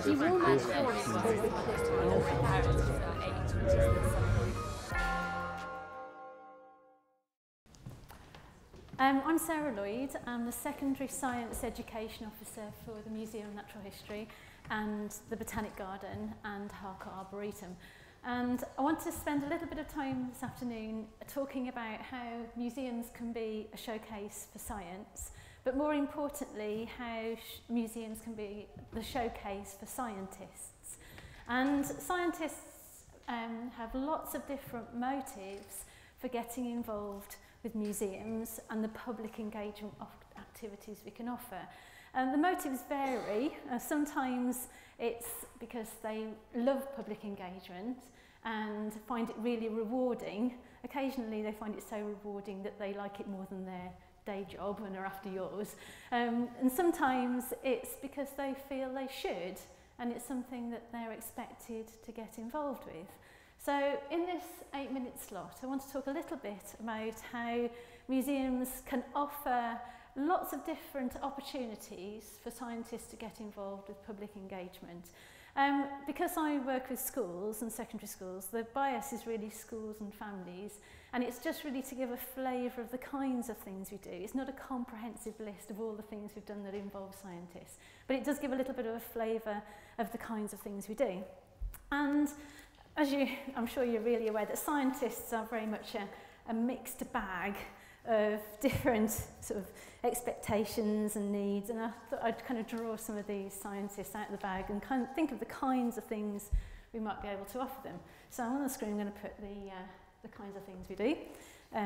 I'm LLoyd. I'm the Secondary Science Education Officer for the Museum of Natural History and the Botanic Garden and Harcourt Arboretum. And I want to spend a little bit of time this afternoon talking about how museums can be a showcase for science, but more importantly, how museums can be the showcase for scientists. And scientists have lots of different motives for getting involved with museums and the public engagement activities we can offer. The motives vary. Sometimes it's because they love public engagement and find it really rewarding. Occasionally they find it so rewarding that they like it more than their day job and are after yours. And sometimes it's because they feel they should, and it's something that they're expected to get involved with. So in this 8-minute slot, I want to talk a little bit about how museums can offer lots of different opportunities for scientists to get involved with public engagement. Because I work with schools and secondary schools, the bias is really schools and families, and it's just really to give a flavour of the kinds of things we do. It's not a comprehensive list of all the things we've done that involve scientists, but it does give a little bit of a flavour of the kinds of things we do. And as I'm sure you're really aware that scientists are very much a mixed bag of different sort of expectations and needs, and I thought I'd kind of draw some of these scientists out of the bag and kind of think of the kinds of things we might be able to offer them. So on the screen I'm going to put the kinds of things we do,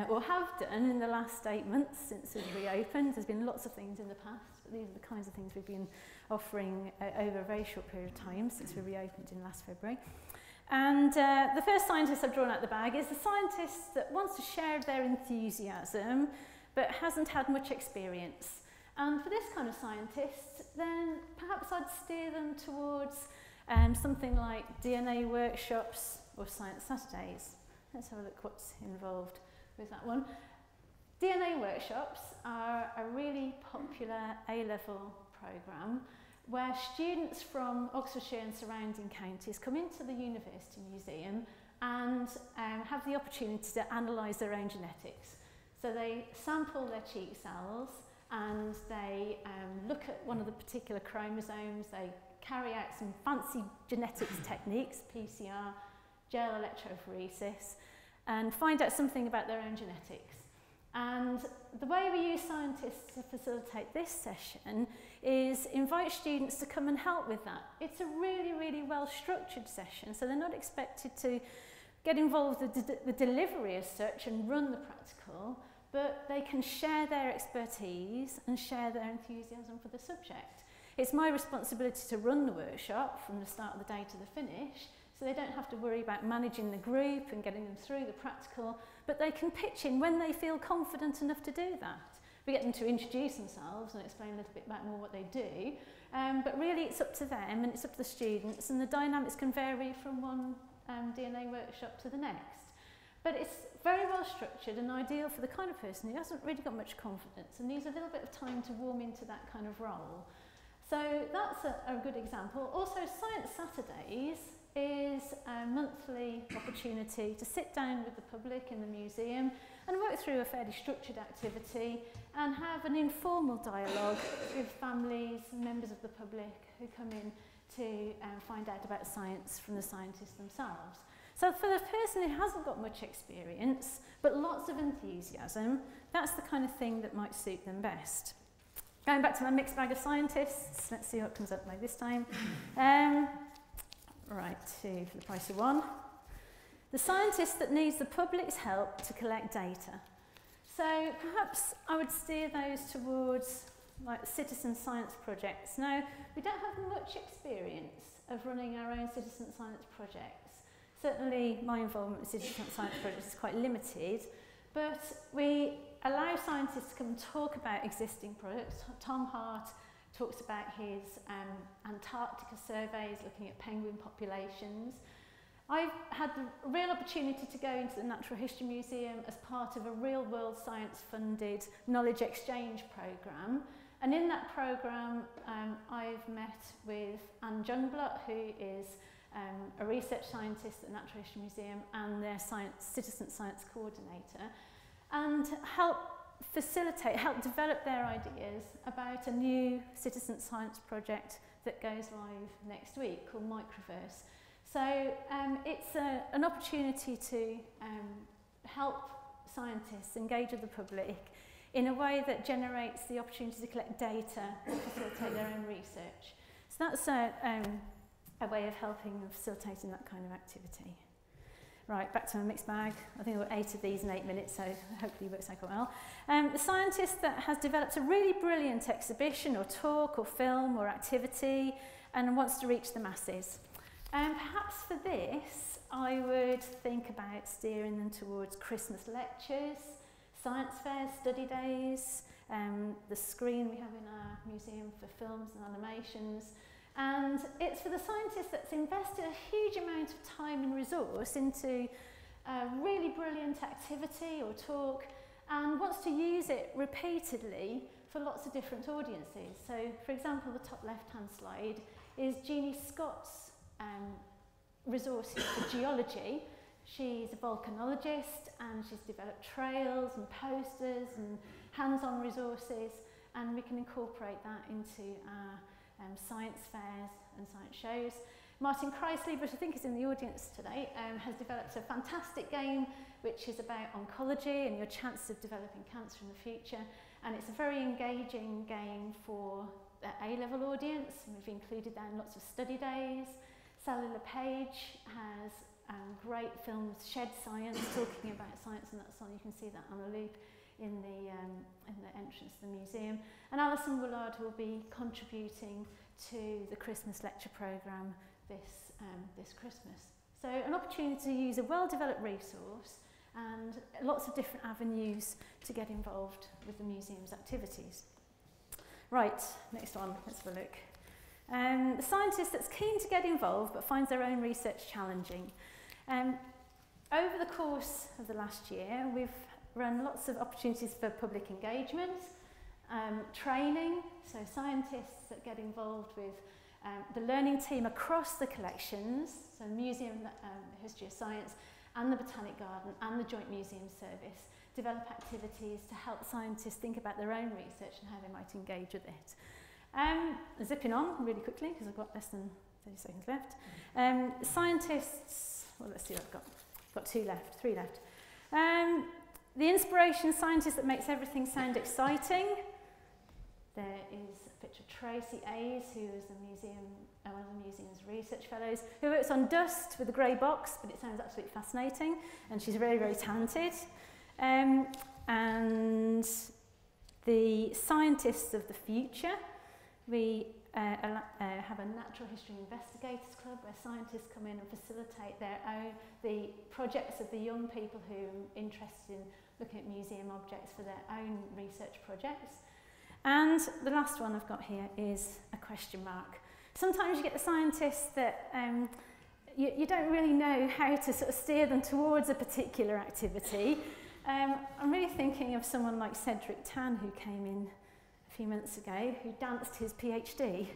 or have done in the last 8 months since we've reopened. There's been lots of things in the past, but these are the kinds of things we've been offering over a very short period of time since we reopened in last February. And the first scientist I've drawn out the bag is the scientist that wants to share their enthusiasm but hasn't had much experience. And for this kind of scientist, then perhaps I'd steer them towards something like DNA workshops or Science Saturdays. Let's have a look what's involved with that one. DNA workshops are a really popular A-level programme where students from Oxfordshire and surrounding counties come into the University Museum and have the opportunity to analyse their own genetics. So they sample their cheek cells and they look at one of the particular chromosomes, they carry out some fancy genetics techniques, PCR, gel electrophoresis, and find out something about their own genetics. And the way we use scientists to facilitate this session is invite students to come and help with that. It's a really, really well-structured session, so they're not expected to get involved with the delivery as such and run the practical, but they can share their expertise and share their enthusiasm for the subject. It's my responsibility to run the workshop from the start of the day to the finish, so they don't have to worry about managing the group and getting them through the practical, but they can pitch in when they feel confident enough to do that. We get them to introduce themselves and explain a little bit about more what they do, but really it's up to them and it's up to the students, and the dynamics can vary from one DNA workshop to the next. But it's very well structured and ideal for the kind of person who hasn't really got much confidence and needs a little bit of time to warm into that kind of role. So that's a good example. Also, Science Saturdays is a monthly opportunity to sit down with the public in the museum and work through a fairly structured activity and have an informal dialogue with families and members of the public who come in to find out about science from the scientists themselves. So for the person who hasn't got much experience but lots of enthusiasm, that's the kind of thing that might suit them best. Going back to my mixed bag of scientists, let's see what comes up like this time. Right, two for the price of one. The scientist that needs the public's help to collect data. So perhaps I would steer those towards like citizen science projects. Now, we don't have much experience of running our own citizen science projects. Certainly my involvement with citizen science projects is quite limited, but we allow scientists to come and talk about existing projects. Tom Hart talks about his Antarctica surveys looking at penguin populations. I've had the real opportunity to go into the Natural History Museum as part of a real world science funded knowledge exchange programme, And in that programme, I've met with Anne Jungblut, who is a research scientist at the Natural History Museum and their citizen science coordinator, and help develop their ideas about a new citizen science project that goes live next week called Microverse. So it's an opportunity to help scientists engage with the public in a way that generates the opportunity to collect data and facilitate their own research. So that's a way of helping and facilitating that kind of activity. Right, back to my mixed bag. I think I've got 8 of these in 8 minutes, so hopefully it works out quite well. The scientist that has developed a really brilliant exhibition or talk or film or activity and wants to reach the masses. Perhaps for this, I would think about steering them towards Christmas lectures, science fairs, study days, the screen we have in our museum for films and animations. And it's for the scientist that's invested a huge amount of time and resource into a really brilliant activity or talk and wants to use it repeatedly for lots of different audiences. So, for example, the top left-hand slide is Jeannie Scott's resources for geology. She's a volcanologist and she's developed trails and posters and hands-on resources, and we can incorporate that into our science fairs and science shows. Martin Chrysley, which I think is in the audience today, has developed a fantastic game which is about oncology and your chances of developing cancer in the future, and it's a very engaging game for the A-level audience, and we've included that in lots of study days. Sally LePage has great films, Shed Science, talking about science, and that's on, you can see that on a loop in the entrance to the museum. And Alison Willard will be contributing to the Christmas lecture programme this Christmas. So an opportunity to use a well-developed resource and lots of different avenues to get involved with the museum's activities. Right, next one, let's have a look. The scientist that's keen to get involved but finds their own research challenging. Over the course of the last year, we've run lots of opportunities for public engagement, training, so scientists that get involved with the learning team across the collections, so Museum History of Science and the Botanic Garden and the Joint Museum Service, develop activities to help scientists think about their own research and how they might engage with it. Zipping on really quickly because I've got less than 30 seconds left. Scientists, well, let's see what I've got. I've got 3 left. The inspiration scientist that makes everything sound exciting. There is a picture of Tracy Ayes, who is one of the museum's research fellows, who works on dust with a grey box, but it sounds absolutely fascinating, and she's very, very talented. And the scientists of the future, we have a Natural History Investigators Club where scientists come in and facilitate the projects of the young people who are interested in looking at museum objects for their own research projects. And the last one I've got here is a question mark. Sometimes you get the scientists that you don't really know how to sort of steer them towards a particular activity. I'm really thinking of someone like Cedric Tan, who came in a few months ago, who danced his PhD.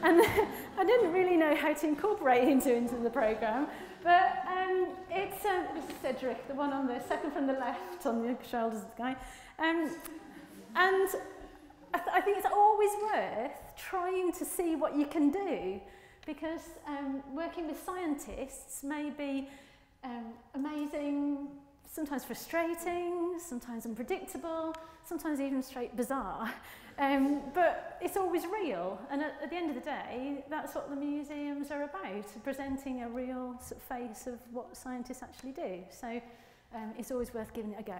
And I didn't really know how to incorporate him into the programme, but it's Cedric, the one on the second from the left on the shoulders of the guy. And I think it's always worth trying to see what you can do, because working with scientists may be amazing, sometimes frustrating, sometimes unpredictable, sometimes even straight bizarre. But it's always real, and at the end of the day, that's what the museums are about, presenting a real sort of face of what scientists actually do. So it's always worth giving it a go.